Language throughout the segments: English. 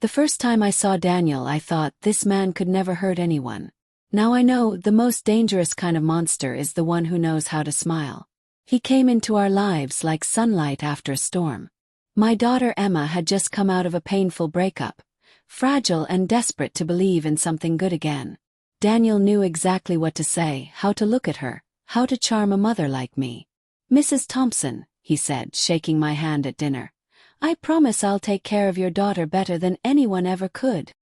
The first time I saw Daniel, I thought this man could never hurt anyone. Now I know the most dangerous kind of monster is the one who knows how to smile. He came into our lives like sunlight after a storm. My daughter Emma had just come out of a painful breakup, fragile and desperate to believe in something good again. Daniel knew exactly what to say, how to look at her, how to charm a mother like me. "Mrs. Thompson," he said, shaking my hand at dinner, "I promise I'll take care of your daughter better than anyone ever could."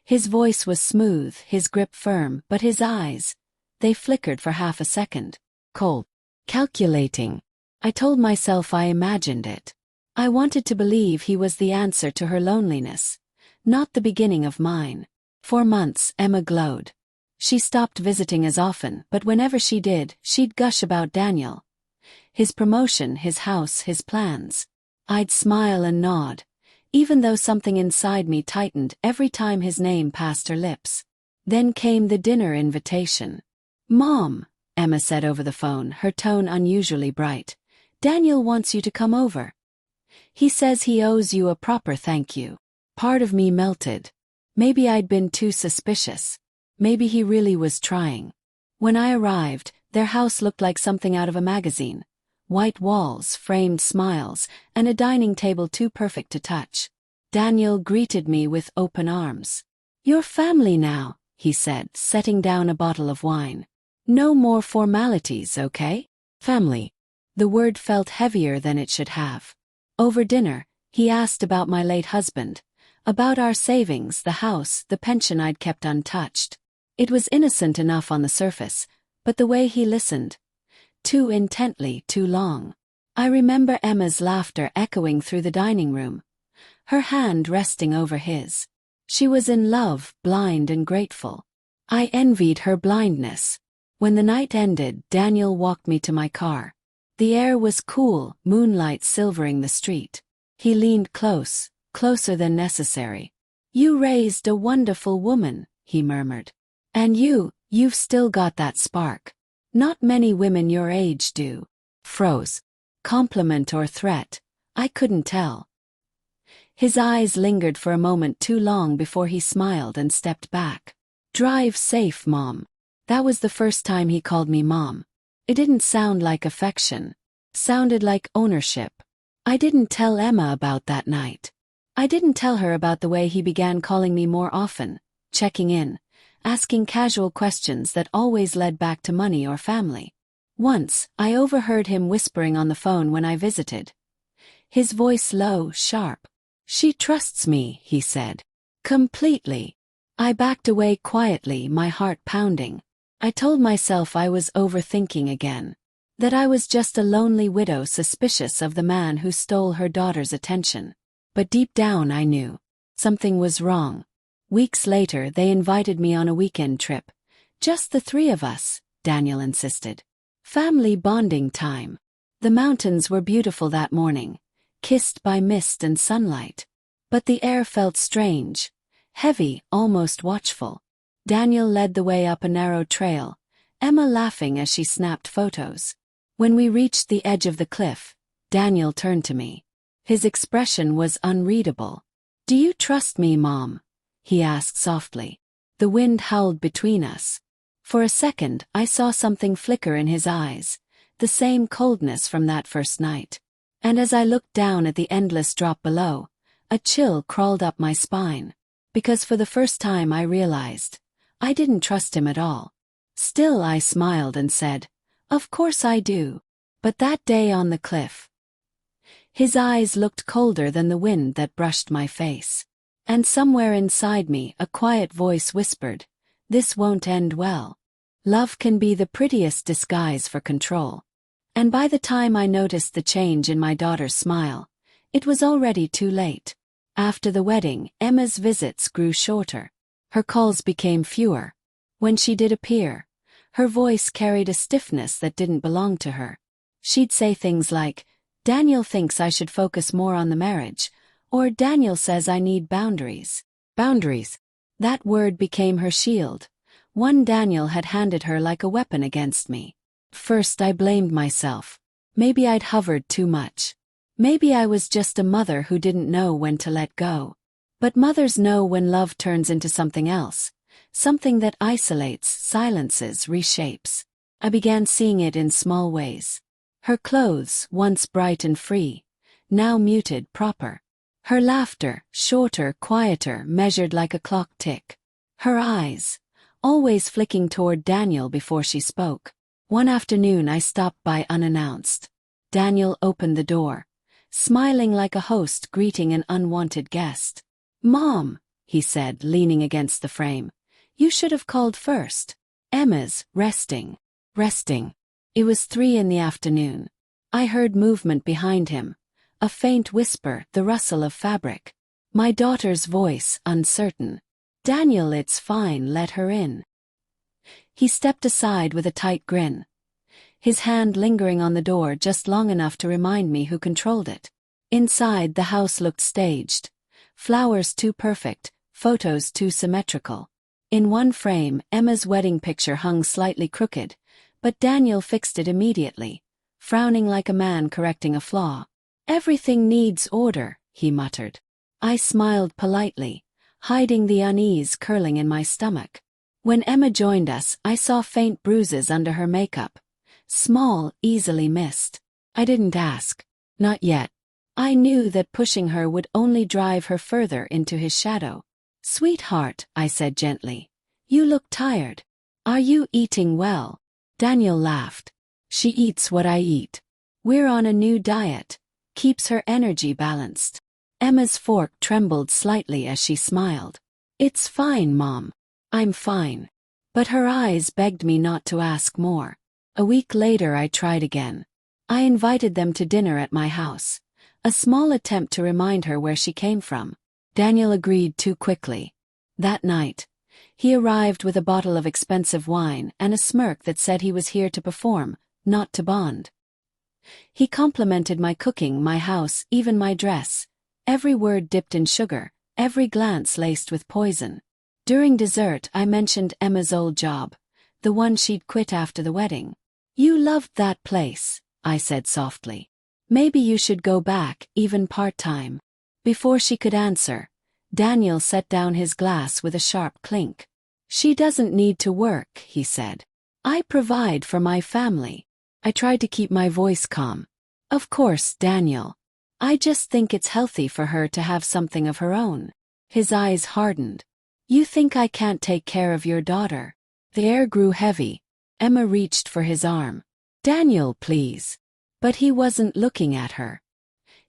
His voice was smooth, his grip firm, but his eyes, they flickered for half a second. Cold. Calculating. I told myself I imagined it. I wanted to believe he was the answer to her loneliness, not the beginning of mine. For months, Emma glowed. She stopped visiting as often, but whenever she did, she'd gush about Daniel. His promotion, his house, his plans. I'd smile and nod, even though something inside me tightened every time his name passed her lips. Then came the dinner invitation. "Mom," Emma said over the phone, her tone unusually bright, "Daniel wants you to come over. He says he owes you a proper thank you." Part of me melted. Maybe I'd been too suspicious. Maybe he really was trying. When I arrived, their house looked like something out of a magazine. White walls, framed smiles, and a dining table too perfect to touch. Daniel greeted me with open arms. "Your family now," he said, setting down a bottle of wine. "No more formalities, okay? Family." The word felt heavier than it should have. Over dinner, he asked about my late husband, about our savings, the house, the pension I'd kept untouched. It was innocent enough on the surface, but the way he listened, too intently, too long. I remember Emma's laughter echoing through the dining room, her hand resting over his. She was in love, blind and grateful. I envied her blindness. When the night ended, Daniel walked me to my car. The air was cool, moonlight silvering the street. He leaned close, closer than necessary. "You raised a wonderful woman," he murmured. "And you've still got that spark. Not many women your age do." Froze. Compliment or threat? I couldn't tell. His eyes lingered for a moment too long before he smiled and stepped back. "Drive safe, Mom." That was the first time he called me Mom. It didn't sound like affection. Sounded like ownership. I didn't tell Emma about that night. I didn't tell her about the way he began calling me more often, checking in, asking casual questions that always led back to money or family. Once, I overheard him whispering on the phone when I visited. His voice low, sharp. "She trusts me," he said. "Completely." I backed away quietly, my heart pounding. I told myself I was overthinking again. That I was just a lonely widow suspicious of the man who stole her daughter's attention. But deep down I knew. Something was wrong. Weeks later they invited me on a weekend trip. "Just the three of us," Daniel insisted. Family bonding time. The mountains were beautiful that morning, kissed by mist and sunlight. But the air felt strange, heavy, almost watchful. Daniel led the way up a narrow trail, Emma laughing as she snapped photos. When we reached the edge of the cliff, Daniel turned to me. His expression was unreadable. "Do you trust me, Mom?" he asked softly. The wind howled between us. For a second, I saw something flicker in his eyes, the same coldness from that first night. And as I looked down at the endless drop below, a chill crawled up my spine. Because for the first time I realized, I didn't trust him at all. Still I smiled and said, "Of course I do." But that day on the cliff, his eyes looked colder than the wind that brushed my face. And somewhere inside me a quiet voice whispered, "This won't end well." Love can be the prettiest disguise for control. And by the time I noticed the change in my daughter's smile, it was already too late. After the wedding, Emma's visits grew shorter. Her calls became fewer. When she did appear, her voice carried a stiffness that didn't belong to her. She'd say things like, "Daniel thinks I should focus more on the marriage," or "Daniel says I need boundaries." Boundaries. That word became her shield. One Daniel had handed her like a weapon against me. First I blamed myself. Maybe I'd hovered too much. Maybe I was just a mother who didn't know when to let go. But mothers know when love turns into something else, something that isolates, silences, reshapes. I began seeing it in small ways. Her clothes, once bright and free, now muted, proper. Her laughter, shorter, quieter, measured like a clock tick. Her eyes, always flicking toward Daniel before she spoke. One afternoon I stopped by unannounced. Daniel opened the door, smiling like a host greeting an unwanted guest. "Mom," he said, leaning against the frame. "You should have called first. Emma's resting." Resting. It was 3 in the afternoon. I heard movement behind him. A faint whisper, the rustle of fabric. My daughter's voice, uncertain. "Daniel, it's fine, let her in." He stepped aside with a tight grin, his hand lingering on the door just long enough to remind me who controlled it. Inside, the house looked staged. Flowers too perfect, photos too symmetrical. In one frame, Emma's wedding picture hung slightly crooked, but Daniel fixed it immediately, frowning like a man correcting a flaw. "Everything needs order," he muttered. I smiled politely, hiding the unease curling in my stomach. When Emma joined us, I saw faint bruises under her makeup. Small, easily missed. I didn't ask. Not yet. I knew that pushing her would only drive her further into his shadow. "Sweetheart," I said gently, "you look tired. Are you eating well?" Daniel laughed. "She eats what I eat. We're on a new diet. Keeps her energy balanced." Emma's fork trembled slightly as she smiled. "It's fine, Mom. I'm fine." But her eyes begged me not to ask more. A week later I tried again. I invited them to dinner at my house, a small attempt to remind her where she came from. Daniel agreed too quickly. That night, he arrived with a bottle of expensive wine and a smirk that said he was here to perform, not to bond. He complimented my cooking, my house, even my dress, every word dipped in sugar, every glance laced with poison. During dessert I mentioned Emma's old job, the one she'd quit after the wedding. "You loved that place," I said softly. "Maybe you should go back, even part-time." Before she could answer, Daniel set down his glass with a sharp clink. "She doesn't need to work," he said. "I provide for my family." I tried to keep my voice calm. "Of course, Daniel. I just think it's healthy for her to have something of her own." His eyes hardened. "You think I can't take care of your daughter?" The air grew heavy. Emma reached for his arm. "Daniel, please." But he wasn't looking at her.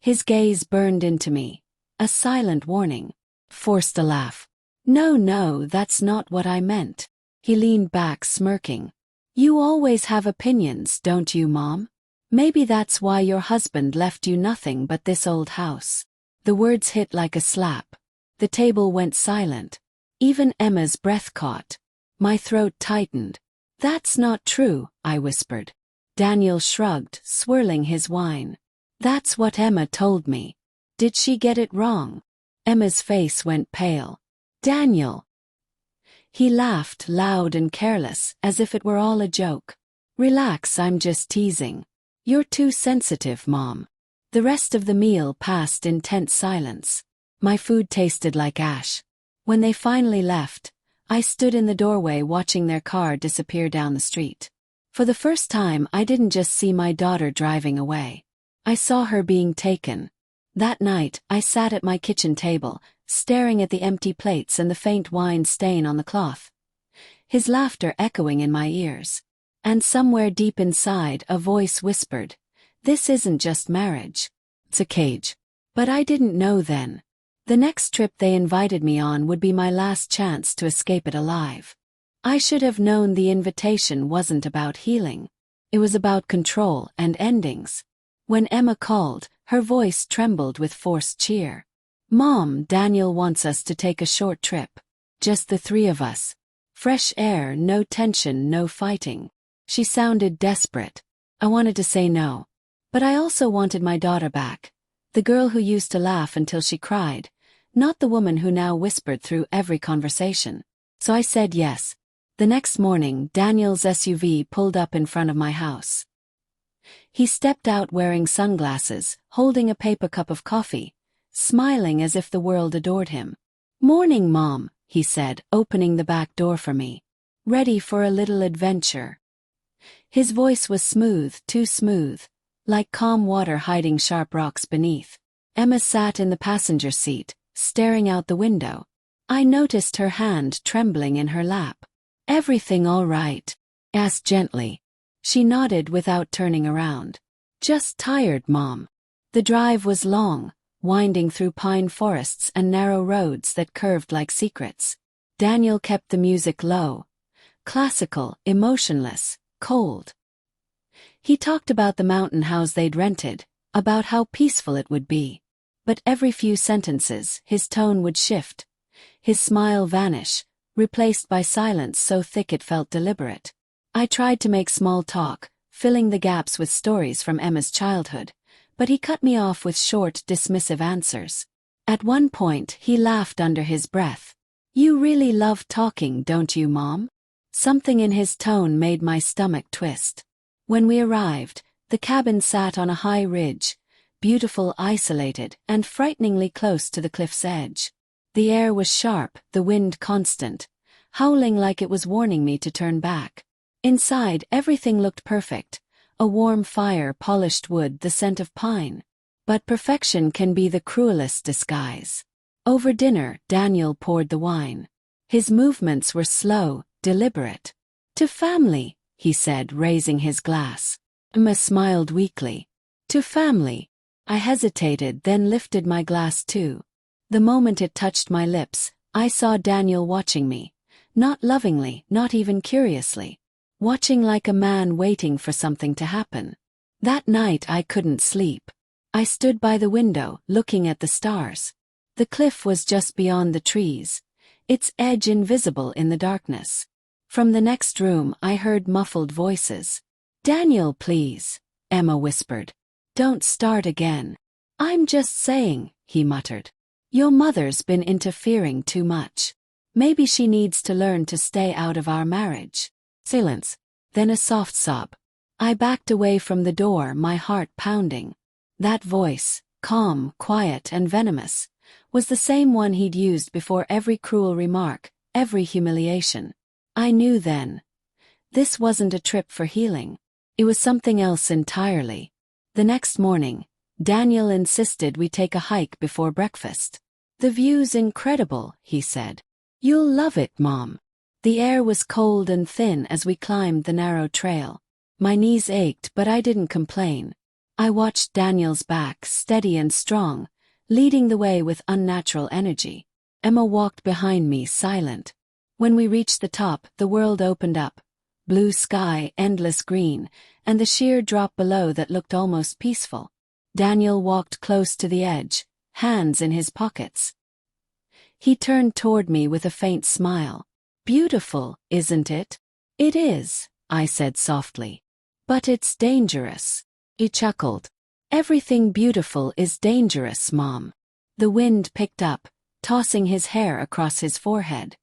His gaze burned into me. A silent warning. Forced a laugh. No, that's not what I meant." He leaned back, smirking. "You always have opinions, don't you, Mom? Maybe that's why your husband left you nothing but this old house." The words hit like a slap. The table went silent. Even Emma's breath caught. My throat tightened. "That's not true," I whispered. Daniel shrugged, swirling his wine. "That's what Emma told me." "Did she get it wrong?" Emma's face went pale. "Daniel." He laughed, loud and careless, as if it were all a joke. "Relax, I'm just teasing. You're too sensitive, Mom." The rest of the meal passed in tense silence. My food tasted like ash. When they finally left, I stood in the doorway watching their car disappear down the street. For the first time, I didn't just see my daughter driving away. I saw her being taken. That night, I sat at my kitchen table, staring at the empty plates and the faint wine stain on the cloth. His laughter echoing in my ears. And somewhere deep inside, a voice whispered, "This isn't just marriage. It's a cage." But I didn't know then. The next trip they invited me on would be my last chance to escape it alive. I should have known the invitation wasn't about healing. It was about control and endings. When Emma called, her voice trembled with forced cheer. "Mom, Daniel wants us to take a short trip. Just the 3 of us. Fresh air, no tension, no fighting." She sounded desperate. I wanted to say no. But I also wanted my daughter back. The girl who used to laugh until she cried. Not the woman who now whispered through every conversation. So I said yes. The next morning, Daniel's SUV pulled up in front of my house. He stepped out wearing sunglasses, holding a paper cup of coffee, smiling as if the world adored him. "Morning, Mom," he said, opening the back door for me. "Ready for a little adventure?" His voice was smooth, too smooth, like calm water hiding sharp rocks beneath. Emma sat in the passenger seat, staring out the window. I noticed her hand trembling in her lap. "Everything all right?" asked gently. She nodded without turning around. "Just tired, Mom." The drive was long, winding through pine forests and narrow roads that curved like secrets. Daniel kept the music low. Classical, emotionless, cold. He talked about the mountain house they'd rented, about how peaceful it would be. But every few sentences, his tone would shift. His smile vanish, replaced by silence so thick it felt deliberate. I tried to make small talk, filling the gaps with stories from Emma's childhood, but he cut me off with short, dismissive answers. At one point, he laughed under his breath. "You really love talking, don't you, Mom?" Something in his tone made my stomach twist. When we arrived, the cabin sat on a high ridge, beautiful, isolated, and frighteningly close to the cliff's edge. The air was sharp, the wind constant, howling like it was warning me to turn back. Inside, everything looked perfect. A warm fire, polished wood, the scent of pine. But perfection can be the cruelest disguise. Over dinner, Daniel poured the wine. His movements were slow, deliberate. "To family," he said, raising his glass. Emma smiled weakly. "To family." I hesitated, then lifted my glass too. The moment it touched my lips, I saw Daniel watching me. Not lovingly, not even curiously. Watching like a man waiting for something to happen. That night I couldn't sleep. I stood by the window, looking at the stars. The cliff was just beyond the trees, its edge invisible in the darkness. From the next room I heard muffled voices. "Daniel, please," Emma whispered. "Don't start again." "I'm just saying," he muttered. "Your mother's been interfering too much. Maybe she needs to learn to stay out of our marriage." Silence. Then a soft sob. I backed away from the door, my heart pounding. That voice, calm, quiet, and venomous, was the same one he'd used before every cruel remark, every humiliation. I knew then. This wasn't a trip for healing. It was something else entirely. The next morning, Daniel insisted we take a hike before breakfast. "The view's incredible," he said. "You'll love it, Mom." The air was cold and thin as we climbed the narrow trail. My knees ached, but I didn't complain. I watched Daniel's back, steady and strong, leading the way with unnatural energy. Emma walked behind me, silent. When we reached the top, the world opened up. Blue sky, endless green, and the sheer drop below that looked almost peaceful. Daniel walked close to the edge, hands in his pockets. He turned toward me with a faint smile. "Beautiful, isn't it?" "It is," I said softly. "But it's dangerous." He chuckled. "Everything beautiful is dangerous, Mom." The wind picked up, tossing his hair across his forehead.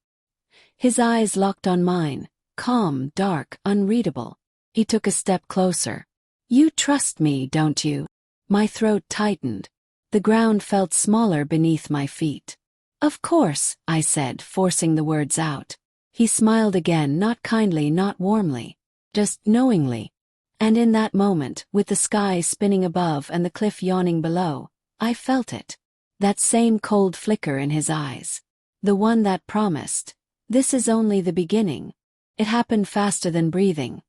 His eyes locked on mine, calm, dark, unreadable. He took a step closer. "You trust me, don't you?" My throat tightened. The ground felt smaller beneath my feet. "Of course," I said, forcing the words out. He smiled again, not kindly, not warmly, just knowingly. And in that moment, with the sky spinning above and the cliff yawning below, I felt it. That same cold flicker in his eyes. The one that promised, "This is only the beginning." It happened faster than breathing.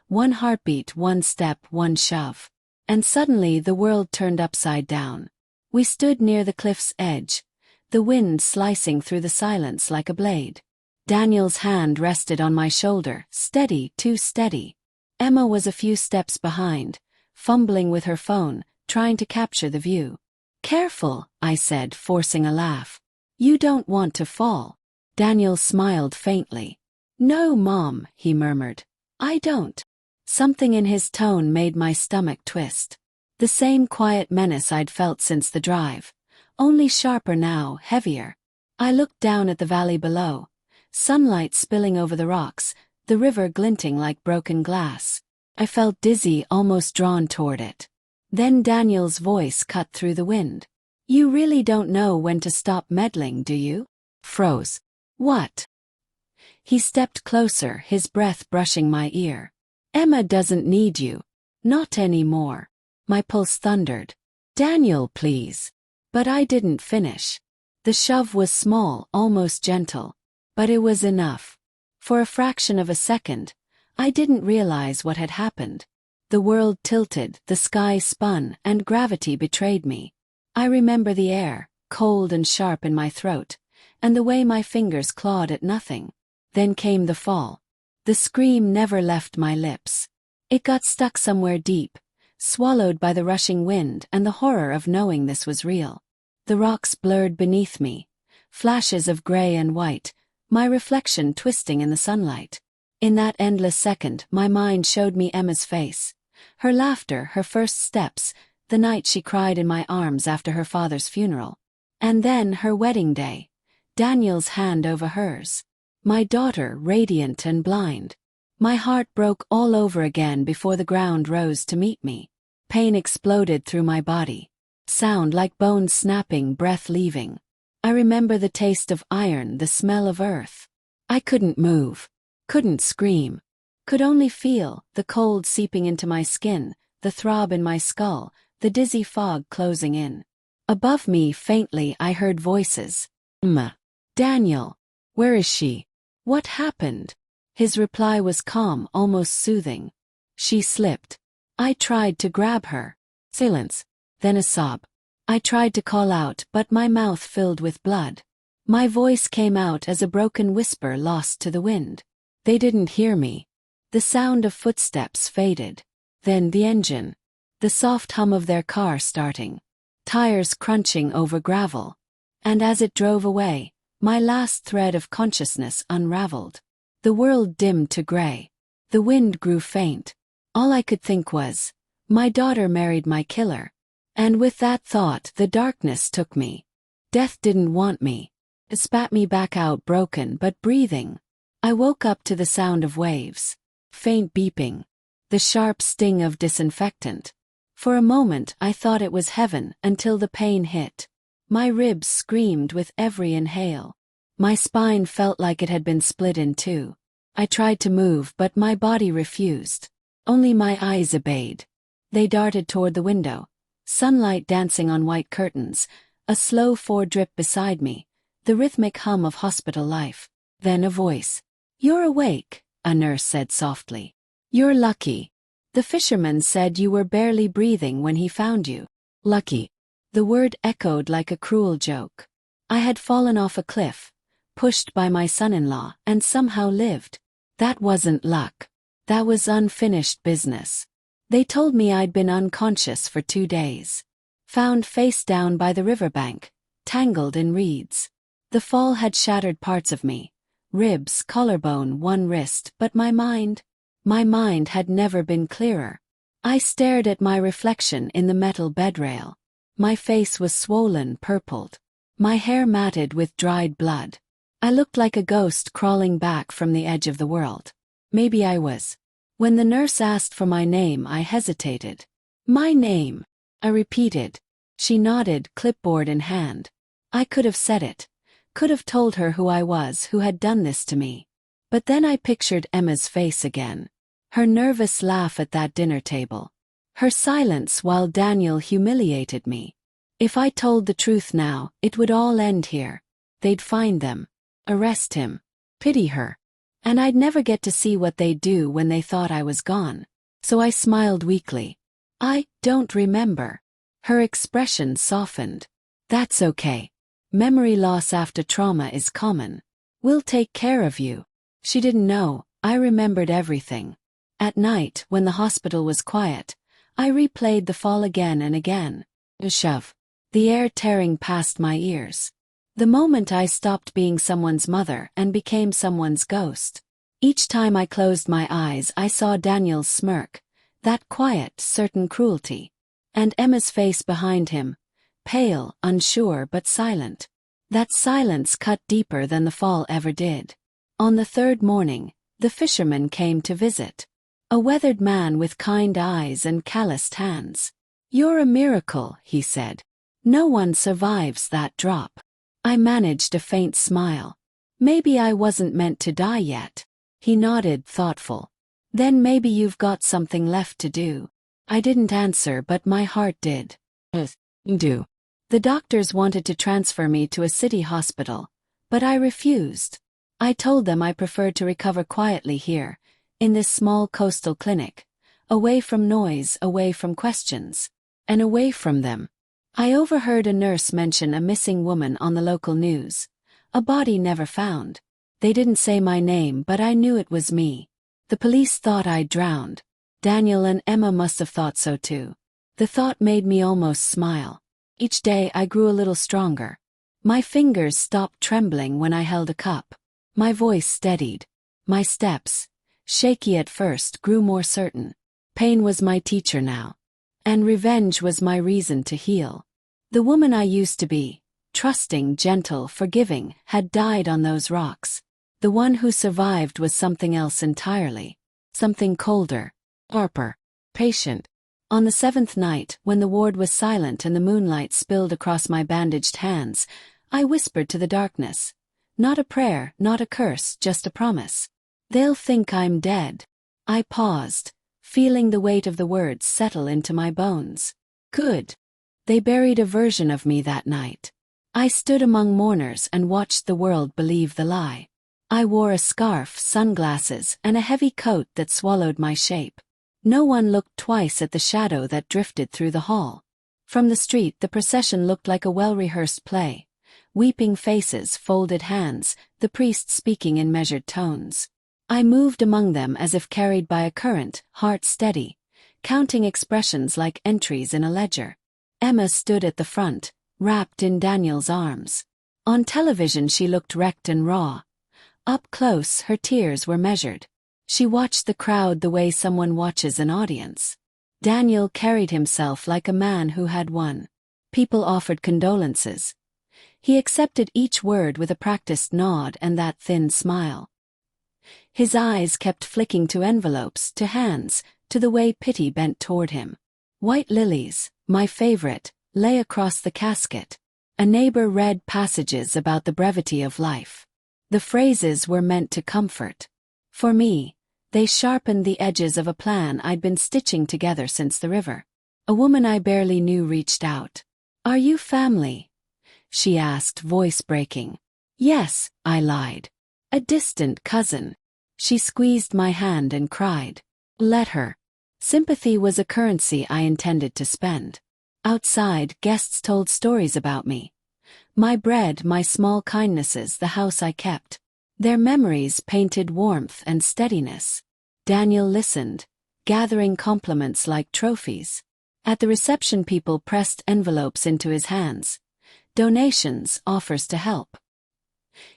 One heartbeat, one step, one shove. And suddenly the world turned upside down. We stood near the cliff's edge, the wind slicing through the silence like a blade. Daniel's hand rested on my shoulder, steady, too steady. Emma was a few steps behind, fumbling with her phone, trying to capture the view. "Careful," I said, forcing a laugh. "You don't want to fall." Daniel smiled faintly. "No, Mom," he murmured. "I don't." Something in his tone made my stomach twist. The same quiet menace I'd felt since the drive, only sharper now, heavier. I looked down at the valley below. Sunlight spilling over the rocks, the river glinting like broken glass. I felt dizzy, almost drawn toward it. Then Daniel's voice cut through the wind. You really don't know when to stop meddling, do you? Froze. What? He stepped closer, his breath brushing my ear. Emma doesn't need you. Not anymore. My pulse thundered. Daniel, please. But I didn't finish. The shove was small, almost gentle. But it was enough. For a fraction of a second, I didn't realize what had happened. The world tilted, the sky spun, and gravity betrayed me. I remember the air, cold and sharp in my throat, and the way my fingers clawed at nothing. Then came the fall. The scream never left my lips. It got stuck somewhere deep, swallowed by the rushing wind and the horror of knowing this was real. The rocks blurred beneath me, flashes of gray and white, my reflection twisting in the sunlight. In that endless second, my mind showed me Emma's face. Her laughter, her first steps, the night she cried in my arms after her father's funeral. And then her wedding day. Daniel's hand over hers. My daughter, radiant and blind. My heart broke all over again before the ground rose to meet me. Pain exploded through my body. Sound like bones snapping, breath leaving. I remember the taste of iron, the smell of earth. I couldn't move. Couldn't scream. Could only feel the cold seeping into my skin, the throb in my skull, the dizzy fog closing in. Above me, faintly, I heard voices. Daniel. Where is she? What happened? His reply was calm, almost soothing. She slipped. I tried to grab her. Silence. Then a sob. I tried to call out, but my mouth filled with blood. My voice came out as a broken whisper lost to the wind. They didn't hear me. The sound of footsteps faded. Then the engine. The soft hum of their car starting. Tires crunching over gravel. And as it drove away, my last thread of consciousness unraveled. The world dimmed to gray. The wind grew faint. All I could think was, my daughter married my killer. And with that thought, the darkness took me. Death didn't want me. It spat me back out, broken but breathing. I woke up to the sound of waves. Faint beeping. The sharp sting of disinfectant. For a moment I thought it was heaven until the pain hit. My ribs screamed with every inhale. My spine felt like it had been split in two. I tried to move, but my body refused. Only my eyes obeyed. They darted toward the window. Sunlight dancing on white curtains, a slow drip beside me, the rhythmic hum of hospital life. Then a voice. You're awake, a nurse said softly. You're lucky. The fisherman said you were barely breathing when he found you. Lucky. The word echoed like a cruel joke. I had fallen off a cliff, pushed by my son-in-law, and somehow lived. That wasn't luck. That was unfinished business. They told me I'd been unconscious for 2 days. Found face down by the riverbank, tangled in reeds. The fall had shattered parts of me. Ribs, collarbone, one wrist, but my mind had never been clearer. I stared at my reflection in the metal bedrail. My face was swollen, purpled. My hair matted with dried blood. I looked like a ghost crawling back from the edge of the world. Maybe I was. When the nurse asked for my name, I hesitated. My name, I repeated. She nodded, clipboard in hand. I could have said it. Could have told her who I was, who had done this to me. But then I pictured Emma's face again. Her nervous laugh at that dinner table. Her silence while Daniel humiliated me. If I told the truth now, it would all end here. They'd find them. Arrest him. Pity her. And I'd never get to see what they'd do when they thought I was gone. So I smiled weakly. I don't remember. Her expression softened. That's okay. Memory loss after trauma is common. We'll take care of you. She didn't know, I remembered everything. At night, when the hospital was quiet, I replayed the fall again and again. A shove. The air tearing past my ears. The moment I stopped being someone's mother and became someone's ghost. Each time I closed my eyes, I saw Daniel's smirk, that quiet, certain cruelty. And Emma's face behind him, pale, unsure but silent. That silence cut deeper than the fall ever did. On the third morning, the fisherman came to visit. A weathered man with kind eyes and calloused hands. You're a miracle, he said. No one survives that drop. I managed a faint smile. Maybe I wasn't meant to die yet. He nodded, thoughtful. Then maybe you've got something left to do. I didn't answer, but my heart did. Do. The doctors wanted to transfer me to a city hospital, but I refused. I told them I preferred to recover quietly here, in this small coastal clinic, away from noise, away from questions, and away from them. I overheard a nurse mention a missing woman on the local news. A body never found. They didn't say my name, but I knew it was me. The police thought I'd drowned. Daniel and Emma must have thought so too. The thought made me almost smile. Each day I grew a little stronger. My fingers stopped trembling when I held a cup. My voice steadied. My steps, shaky at first, grew more certain. Pain was my teacher now. And revenge was my reason to heal. The woman I used to be, trusting, gentle, forgiving, had died on those rocks. The one who survived was something else entirely. Something colder, sharper, patient. On the 7th night, when the ward was silent and the moonlight spilled across my bandaged hands, I whispered to the darkness. Not a prayer, not a curse, just a promise. They'll think I'm dead. I paused, feeling the weight of the words settle into my bones. Good. They buried a version of me that night. I stood among mourners and watched the world believe the lie. I wore a scarf, sunglasses, and a heavy coat that swallowed my shape. No one looked twice at the shadow that drifted through the hall. From the street, the procession looked like a well-rehearsed play. Weeping faces, folded hands, the priest speaking in measured tones. I moved among them as if carried by a current, heart steady, counting expressions like entries in a ledger. Emma stood at the front, wrapped in Daniel's arms. On television she looked wrecked and raw. Up close, her tears were measured. She watched the crowd the way someone watches an audience. Daniel carried himself like a man who had won. People offered condolences. He accepted each word with a practiced nod and that thin smile. His eyes kept flicking to envelopes, to hands, to the way pity bent toward him. White lilies, my favorite, lay across the casket. A neighbor read passages about the brevity of life. The phrases were meant to comfort. For me, they sharpened the edges of a plan I'd been stitching together since the river. A woman I barely knew reached out. "Are you family?" she asked, voice breaking. "Yes," I lied. "A distant cousin." She squeezed my hand and cried. Let her. Sympathy was a currency I intended to spend. Outside, guests told stories about me. My bread, my small kindnesses, the house I kept. Their memories painted warmth and steadiness. Daniel listened, gathering compliments like trophies. At the reception, people pressed envelopes into his hands. Donations, offers to help.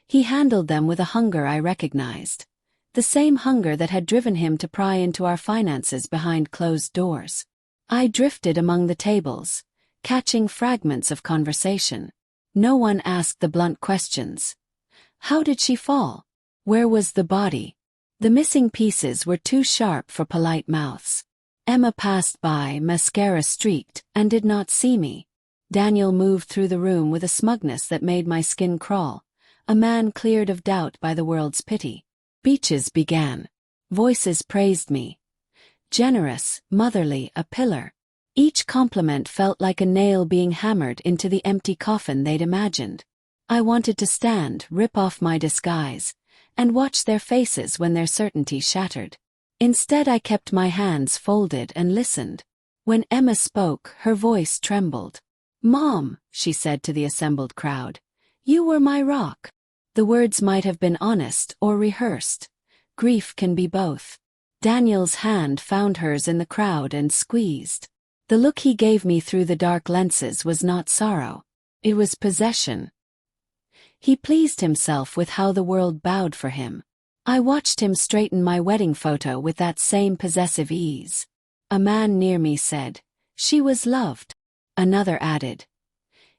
He handled them with a hunger I recognized. The same hunger that had driven him to pry into our finances behind closed doors. I drifted among the tables, catching fragments of conversation. No one asked the blunt questions. How did she fall? Where was the body? The missing pieces were too sharp for polite mouths. Emma passed by, mascara streaked, and did not see me. Daniel moved through the room with a smugness that made my skin crawl. A man cleared of doubt by the world's pity. Speeches began. Voices praised me. Generous, motherly, a pillar. Each compliment felt like a nail being hammered into the empty coffin they'd imagined. I wanted to stand, rip off my disguise, and watch their faces when their certainty shattered. Instead, I kept my hands folded and listened. When Emma spoke, her voice trembled. "Mom," she said to the assembled crowd, "you were my rock." The words might have been honest or rehearsed. Grief can be both. Daniel's hand found hers in the crowd and squeezed. The look he gave me through the dark lenses was not sorrow. It was possession. He pleased himself with how the world bowed for him. I watched him straighten my wedding photo with that same possessive ease. A man near me said, "She was loved." Another added,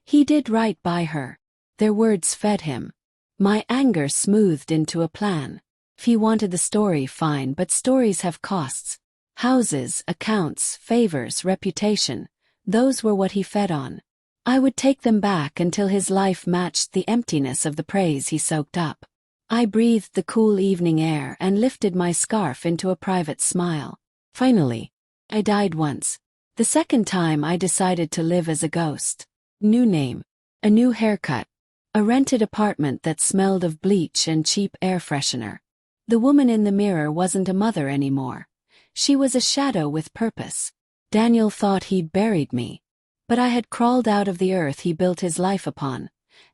"He did right by her." Their words fed him. My anger smoothed into a plan. If he wanted the story, fine, but stories have costs. Houses, accounts, favors, reputation. Those were what he fed on. I would take them back until his life matched the emptiness of the praise he soaked up. I breathed the cool evening air and lifted my scarf into a private smile. Finally, I died once. The second time I decided to live as a ghost. New name, a new haircut, a rented apartment that smelled of bleach and cheap air freshener. The woman in the mirror wasn't a mother anymore. She was a shadow with purpose. Daniel thought he'd buried me. But I had crawled out of the earth he built his life upon,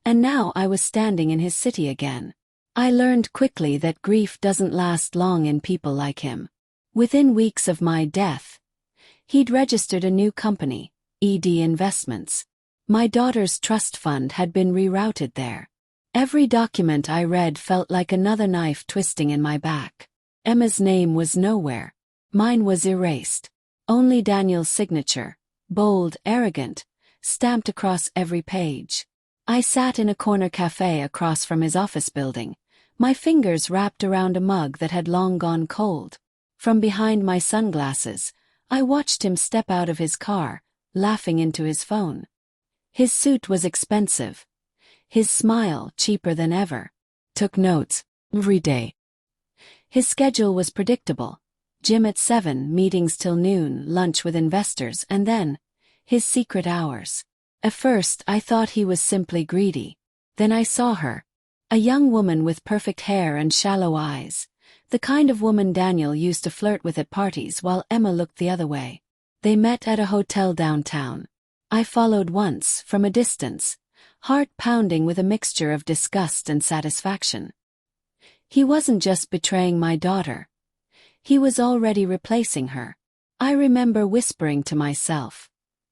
and now I was standing in his city again. I learned quickly that grief doesn't last long in people like him. Within weeks of my death, he'd registered a new company, ED Investments. My daughter's trust fund had been rerouted there. Every document I read felt like another knife twisting in my back. Emma's name was nowhere. Mine was erased. Only Daniel's signature, bold, arrogant, stamped across every page. I sat in a corner cafe across from his office building, my fingers wrapped around a mug that had long gone cold. From behind my sunglasses, I watched him step out of his car, laughing into his phone. His suit was expensive. His smile cheaper than ever. Took notes every day. His schedule was predictable. Gym at 7, meetings till noon, lunch with investors, and then his secret hours. At first I thought he was simply greedy. Then I saw her. A young woman with perfect hair and shallow eyes. The kind of woman Daniel used to flirt with at parties while Emma looked the other way. They met at a hotel downtown. I followed once, from a distance, heart pounding with a mixture of disgust and satisfaction. He wasn't just betraying my daughter. He was already replacing her. I remember whispering to myself,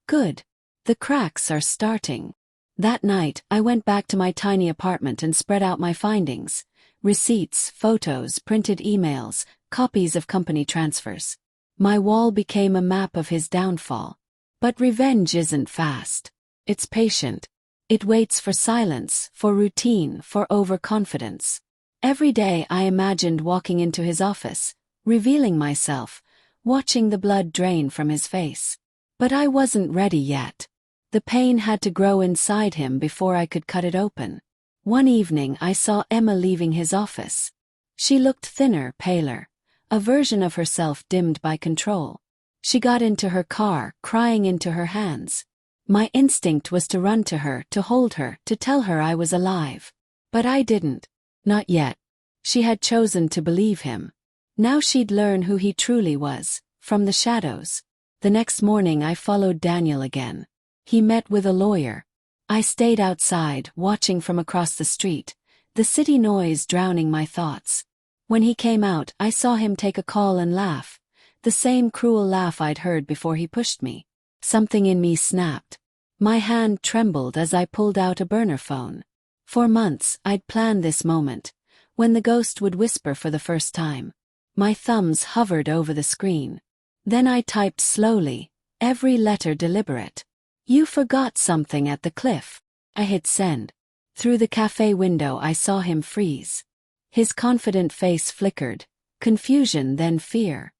"Good. The cracks are starting." That night, I went back to my tiny apartment and spread out my findings. Receipts, photos, printed emails, copies of company transfers. My wall became a map of his downfall. But revenge isn't fast. It's patient. It waits for silence, for routine, for overconfidence. Every day I imagined walking into his office, revealing myself, watching the blood drain from his face. But I wasn't ready yet. The pain had to grow inside him before I could cut it open. One evening I saw Emma leaving his office. She looked thinner, paler, a version of herself dimmed by control. She got into her car, crying into her hands. My instinct was to run to her, to hold her, to tell her I was alive. But I didn't. Not yet. She had chosen to believe him. Now she'd learn who he truly was, from the shadows. The next morning I followed Daniel again. He met with a lawyer. I stayed outside, watching from across the street, the city noise drowning my thoughts. When he came out, I saw him take a call and laugh. The same cruel laugh I'd heard before he pushed me. Something in me snapped. My hand trembled as I pulled out a burner phone. For months, I'd planned this moment, when the ghost would whisper for the first time. My thumbs hovered over the screen. Then I typed slowly, every letter deliberate. "You forgot something at the cliff." I hit send. Through the cafe window I saw him freeze. His confident face flickered, confusion then fear.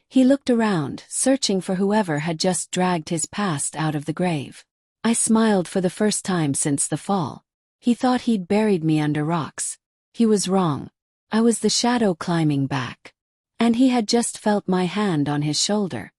He looked around, searching for whoever had just dragged his past out of the grave. I smiled for the first time since the fall. He thought he'd buried me under rocks. He was wrong. I was the shadow climbing back. And he had just felt my hand on his shoulder.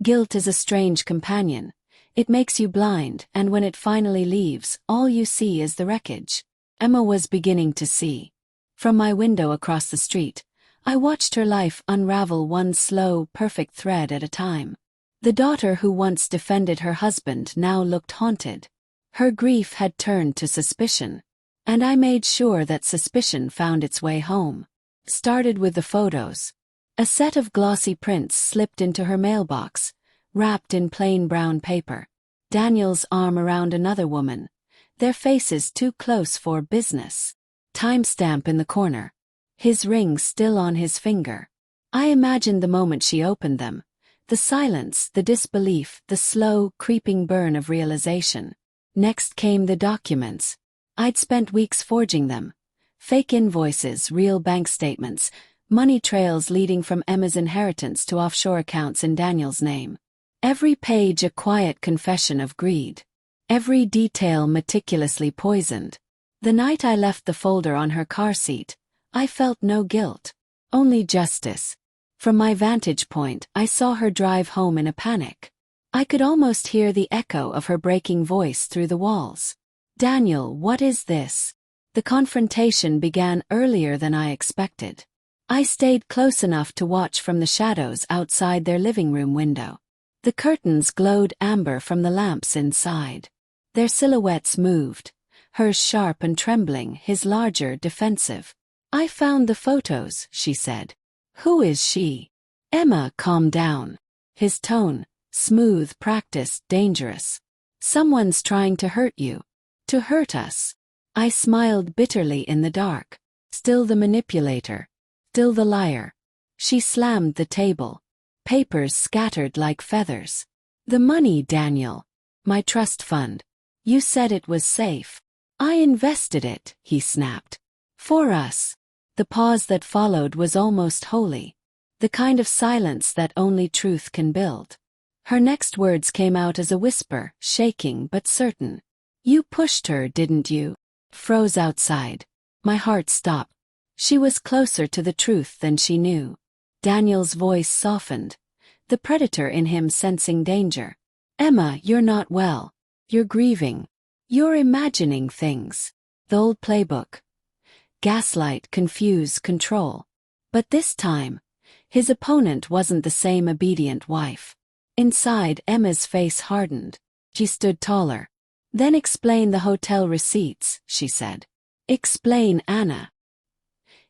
Guilt is a strange companion. It makes you blind, and when it finally leaves, all you see is the wreckage. Emma was beginning to see. From my window across the street, I watched her life unravel one slow, perfect thread at a time. The daughter who once defended her husband now looked haunted. Her grief had turned to suspicion. And I made sure that suspicion found its way home. Started with the photos. A set of glossy prints slipped into her mailbox, wrapped in plain brown paper. Daniel's arm around another woman. Their faces too close for business. Timestamp in the corner. His ring still on his finger. I imagined the moment she opened them. The silence, the disbelief, the slow, creeping burn of realization. Next came the documents. I'd spent weeks forging them. Fake invoices, real bank statements, money trails leading from Emma's inheritance to offshore accounts in Daniel's name. Every page a quiet confession of greed. Every detail meticulously poisoned. The night I left the folder on her car seat, I felt no guilt, only justice. From my vantage point, I saw her drive home in a panic. I could almost hear the echo of her breaking voice through the walls. "Daniel, what is this?" The confrontation began earlier than I expected. I stayed close enough to watch from the shadows outside their living room window. The curtains glowed amber from the lamps inside. Their silhouettes moved, hers sharp and trembling, his larger, defensive. "I found the photos," she said. "Who is she?" "Emma, calm down." His tone, smooth, practiced, dangerous. "Someone's trying to hurt you. To hurt us." I smiled bitterly in the dark. Still the manipulator. Still the liar. She slammed the table. Papers scattered like feathers. "The money, Daniel. My trust fund. You said it was safe." "I invested it," he snapped. "For us." The pause that followed was almost holy. The kind of silence that only truth can build. Her next words came out as a whisper, shaking but certain. "You pushed her, didn't you?" Froze outside. My heart stopped. She was closer to the truth than she knew. Daniel's voice softened, the predator in him sensing danger. "Emma, you're not well. You're grieving. You're imagining things." The old playbook. Gaslight, confuse, control. But this time, his opponent wasn't the same obedient wife. Inside, Emma's face hardened. She stood taller. "Then explain the hotel receipts," she said. "Explain, Anna."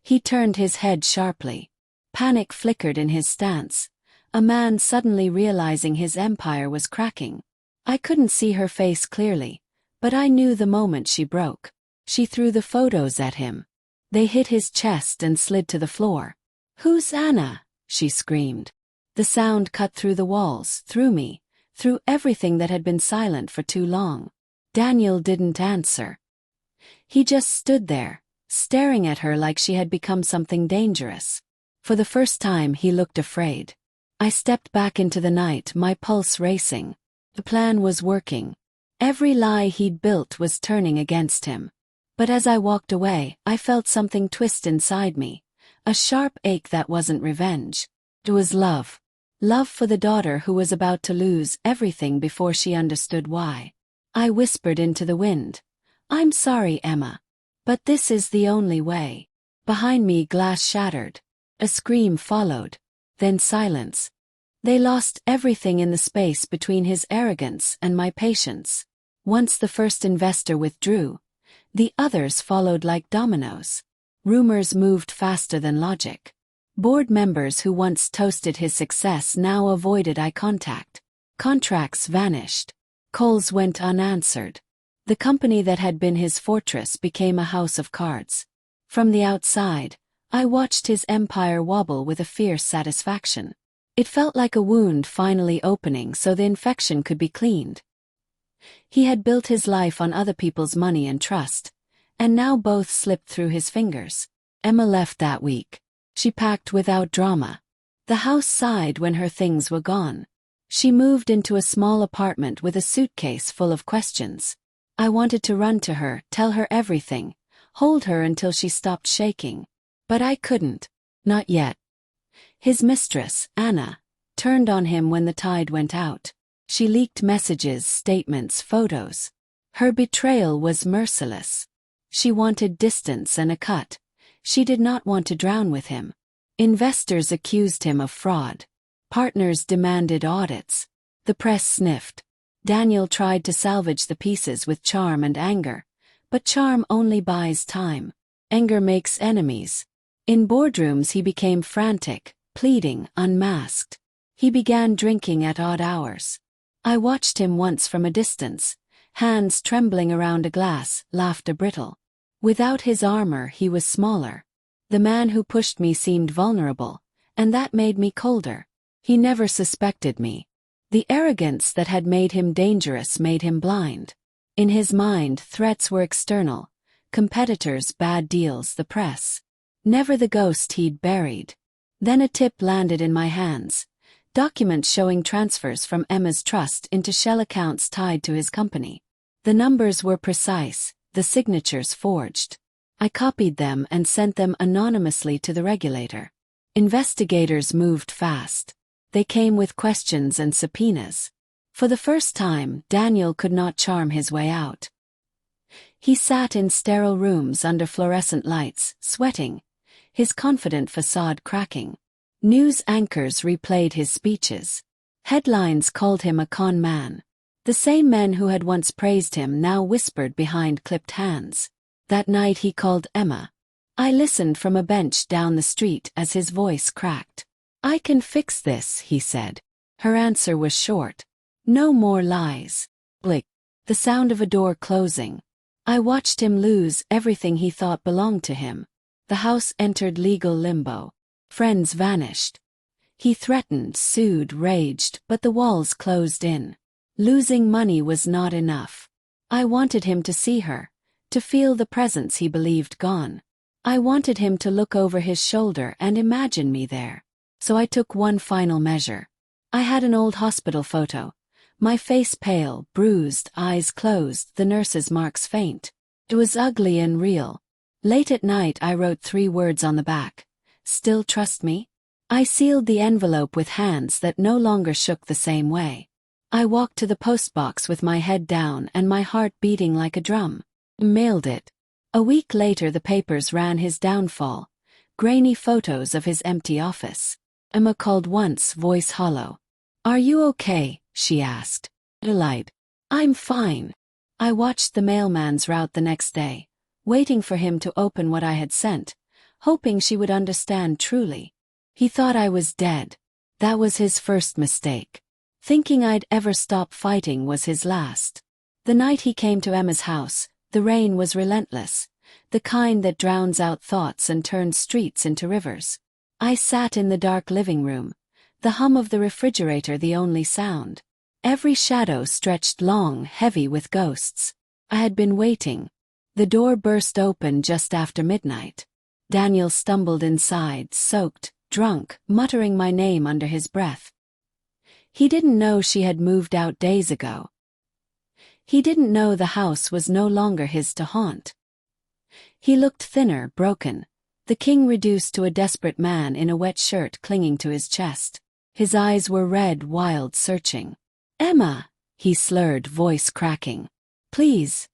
He turned his head sharply. Panic flickered in his stance, a man suddenly realizing his empire was cracking. I couldn't see her face clearly, but I knew the moment she broke. She threw the photos at him. They hit his chest and slid to the floor. "Who's Anna?" she screamed. The sound cut through the walls, through me, through everything that had been silent for too long. Daniel didn't answer. He just stood there, staring at her like she had become something dangerous. For the first time he looked afraid. I stepped back into the night, my pulse racing. The plan was working. Every lie he'd built was turning against him. But as I walked away, I felt something twist inside me, a sharp ache that wasn't revenge. It was love. Love for the daughter who was about to lose everything before she understood why. I whispered into the wind. "I'm sorry, Emma. But this is the only way." Behind me, glass shattered. A scream followed. Then silence. They lost everything in the space between his arrogance and my patience. Once the first investor withdrew, the others followed like dominoes. Rumors moved faster than logic. Board members who once toasted his success now avoided eye contact. Contracts vanished. Calls went unanswered. The company that had been his fortress became a house of cards. From the outside, I watched his empire wobble with a fierce satisfaction. It felt like a wound finally opening so the infection could be cleaned. He had built his life on other people's money and trust, and now both slipped through his fingers. Emma left that week. She packed without drama. The house sighed when her things were gone. She moved into a small apartment with a suitcase full of questions. I wanted to run to her, tell her everything, hold her until she stopped shaking. But I couldn't. Not yet. His mistress, Anna, turned on him when the tide went out. She leaked messages, statements, photos. Her betrayal was merciless. She wanted distance and a cut. She did not want to drown with him. Investors accused him of fraud. Partners demanded audits. The press sniffed. Daniel tried to salvage the pieces with charm and anger, but charm only buys time. Anger makes enemies. In boardrooms he became frantic, pleading, unmasked. He began drinking at odd hours. I watched him once from a distance, hands trembling around a glass, laughter brittle. Without his armor he was smaller. The man who pushed me seemed vulnerable, and that made me colder. He never suspected me. The arrogance that had made him dangerous made him blind. In his mind, threats were external. Competitors, bad deals, the press. Never the ghost he'd buried. Then a tip landed in my hands. Documents showing transfers from Emma's trust into shell accounts tied to his company. The numbers were precise, the signatures forged. I copied them and sent them anonymously to the regulator. Investigators moved fast. They came with questions and subpoenas. For the first time, Daniel could not charm his way out. He sat in sterile rooms under fluorescent lights, sweating, his confident facade cracking. News anchors replayed his speeches. Headlines called him a con man. The same men who had once praised him now whispered behind clipped hands. That night he called Emma. I listened from a bench down the street as his voice cracked. "I can fix this," he said. Her answer was short. "No more lies." Click. The sound of a door closing. I watched him lose everything he thought belonged to him. The house entered legal limbo. Friends vanished. He threatened, sued, raged, but the walls closed in. Losing money was not enough. I wanted him to see her, to feel the presence he believed gone. I wanted him to look over his shoulder and imagine me there. So I took one final measure. I had an old hospital photo. My face pale, bruised, eyes closed, the nurse's marks faint. It was ugly and real. Late at night I wrote 3 words on the back. "Still trust me?" I sealed the envelope with hands that no longer shook the same way. I walked to the postbox with my head down and my heart beating like a drum. Mailed it. A week later the papers ran his downfall. Grainy photos of his empty office. Emma called once, voice hollow. "Are you okay?" she asked. Delight. "I'm fine." I watched the mailman's route the next day, waiting for him to open what I had sent, hoping she would understand truly. He thought I was dead. That was his first mistake. Thinking I'd ever stop fighting was his last. The night he came to Emma's house, the rain was relentless, the kind that drowns out thoughts and turns streets into rivers. I sat in the dark living room, the hum of the refrigerator the only sound. Every shadow stretched long, heavy with ghosts. I had been waiting. The door burst open just after midnight. Daniel stumbled inside, soaked, drunk, muttering my name under his breath. He didn't know she had moved out days ago. He didn't know the house was no longer his to haunt. He looked thinner, broken, the king reduced to a desperate man in a wet shirt clinging to his chest. His eyes were red, wild, searching. "Emma," he slurred, voice cracking. "Please.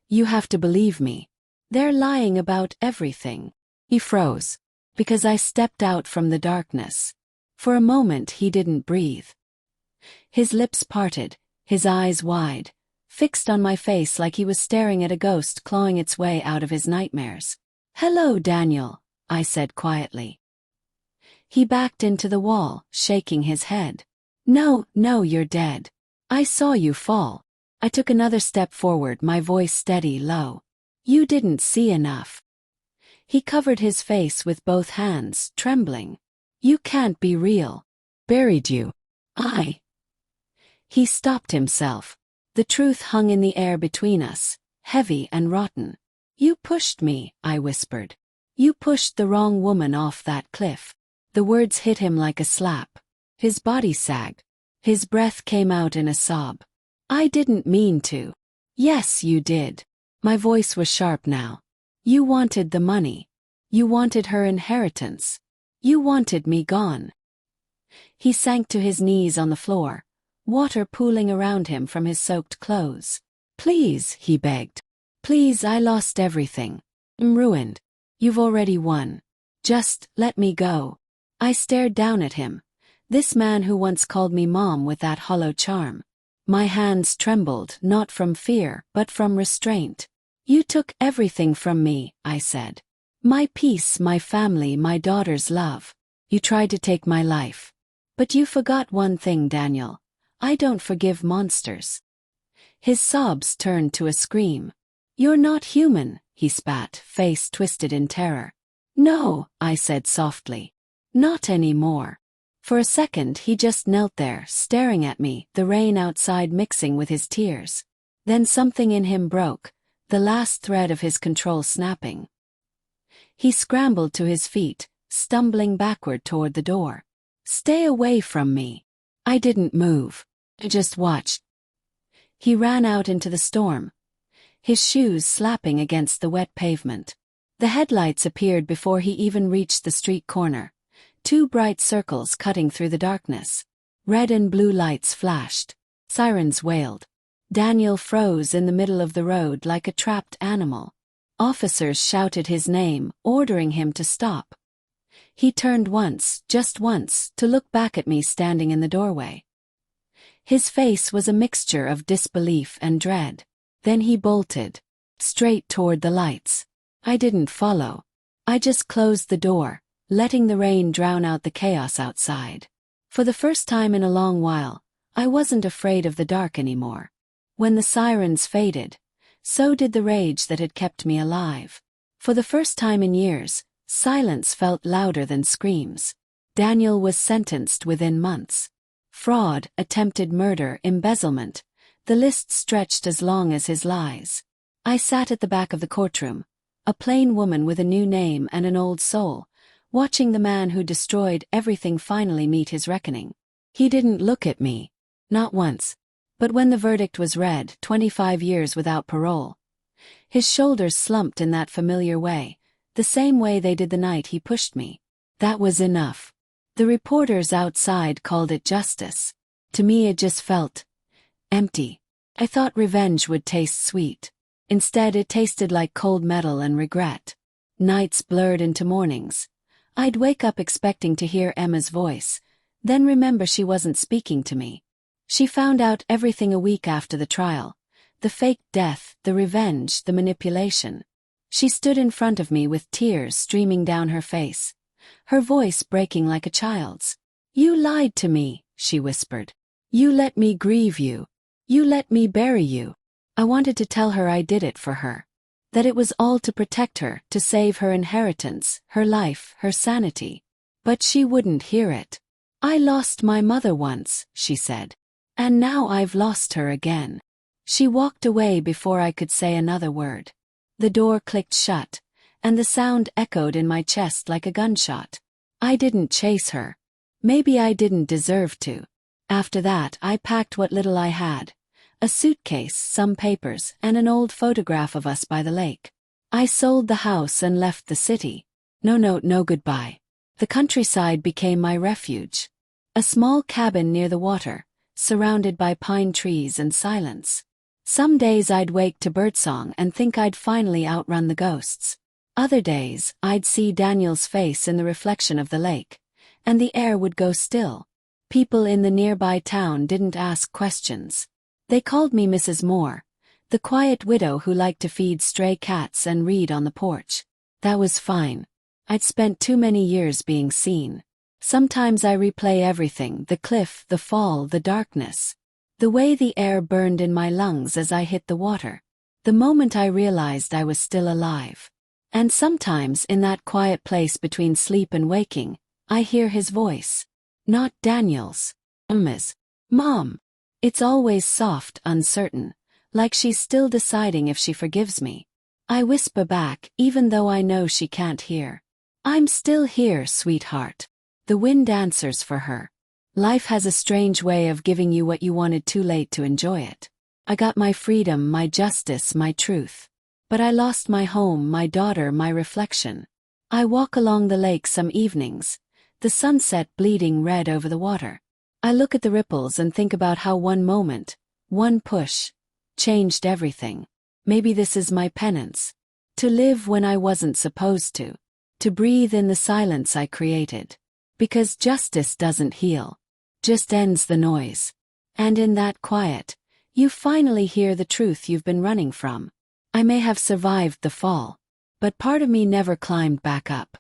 You have to believe me. They're lying about everything." He froze, because I stepped out from the darkness. For a moment he didn't breathe. His lips parted, his eyes wide, fixed on my face like he was staring at a ghost clawing its way out of his nightmares. "Hello, Daniel," I said quietly. He backed into the wall, shaking his head. No, you're dead. I saw you fall." I took another step forward, my voice steady, low. "You didn't see enough." He covered his face with both hands, trembling. "You can't be real. Buried you. He stopped himself. The truth hung in the air between us, heavy and rotten. "You pushed me," I whispered. "You pushed the wrong woman off that cliff." The words hit him like a slap. His body sagged. His breath came out in a sob. "I didn't mean to." "Yes, you did." My voice was sharp now. "You wanted the money. You wanted her inheritance. You wanted me gone." He sank to his knees on the floor, water pooling around him from his soaked clothes. "Please," he begged. "Please, I lost everything. I'm ruined. You've already won. Just let me go." I stared down at him, this man who once called me mom with that hollow charm. My hands trembled, not from fear, but from restraint. "You took everything from me," I said. "My peace, my family, my daughter's love. You tried to take my life. But you forgot one thing, Daniel. I don't forgive monsters." His sobs turned to a scream. "You're not human," he spat, face twisted in terror. "No," I said softly. "Not anymore." For a second he just knelt there, staring at me, the rain outside mixing with his tears. Then something in him broke, the last thread of his control snapping. He scrambled to his feet, stumbling backward toward the door. "Stay away from me." I didn't move. I just watched. He ran out into the storm, his shoes slapping against the wet pavement. The headlights appeared before he even reached the street corner, two bright circles cutting through the darkness. Red and blue lights flashed. Sirens wailed. Daniel froze in the middle of the road like a trapped animal. Officers shouted his name, ordering him to stop. He turned once, just once, to look back at me standing in the doorway. His face was a mixture of disbelief and dread. Then he bolted, straight toward the lights. I didn't follow. I just closed the door, letting the rain drown out the chaos outside. For the first time in a long while, I wasn't afraid of the dark anymore. When the sirens faded, so did the rage that had kept me alive. For the first time in years, silence felt louder than screams. Daniel was sentenced within months. Fraud, attempted murder, embezzlement. The list stretched as long as his lies. I sat at the back of the courtroom, a plain woman with a new name and an old soul, watching the man who destroyed everything finally meet his reckoning. He didn't look at me. Not once. But when the verdict was read, 25 years without parole, his shoulders slumped in that familiar way, the same way they did the night he pushed me. That was enough. The reporters outside called it justice. To me it just felt empty. I thought revenge would taste sweet. Instead it tasted like cold metal and regret. Nights blurred into mornings. I'd wake up expecting to hear Emma's voice, then remember she wasn't speaking to me. She found out everything a week after the trial. The fake death, the revenge, the manipulation. She stood in front of me with tears streaming down her face, her voice breaking like a child's. "You lied to me," she whispered. "You let me grieve you. You let me bury you." I wanted to tell her I did it for her. That it was all to protect her, to save her inheritance, her life, her sanity. But she wouldn't hear it. "I lost my mother once," she said. "And now I've lost her again." She walked away before I could say another word. The door clicked shut, and the sound echoed in my chest like a gunshot. I didn't chase her. Maybe I didn't deserve to. After that, I packed what little I had. A suitcase, some papers, and an old photograph of us by the lake. I sold the house and left the city. No note, no goodbye. The countryside became my refuge. A small cabin near the water, surrounded by pine trees and silence. Some days I'd wake to birdsong and think I'd finally outrun the ghosts. Other days, I'd see Daniel's face in the reflection of the lake, and the air would go still. People in the nearby town didn't ask questions. They called me Mrs. Moore, the quiet widow who liked to feed stray cats and read on the porch. That was fine. I'd spent too many years being seen. Sometimes I replay everything, the cliff, the fall, the darkness. The way the air burned in my lungs as I hit the water. The moment I realized I was still alive. And sometimes in that quiet place between sleep and waking, I hear his voice. Not Daniel's. Emma's. "Mom." It's always soft, uncertain, like she's still deciding if she forgives me. I whisper back, even though I know she can't hear. "I'm still here, sweetheart." The wind answers for her. Life has a strange way of giving you what you wanted too late to enjoy it. I got my freedom, my justice, my truth. But I lost my home, my daughter, my reflection. I walk along the lake some evenings, the sunset bleeding red over the water. I look at the ripples and think about how one moment, one push, changed everything. Maybe this is my penance. To live when I wasn't supposed to. To breathe in the silence I created. Because justice doesn't heal. Just ends the noise. And in that quiet, you finally hear the truth you've been running from. I may have survived the fall, but part of me never climbed back up.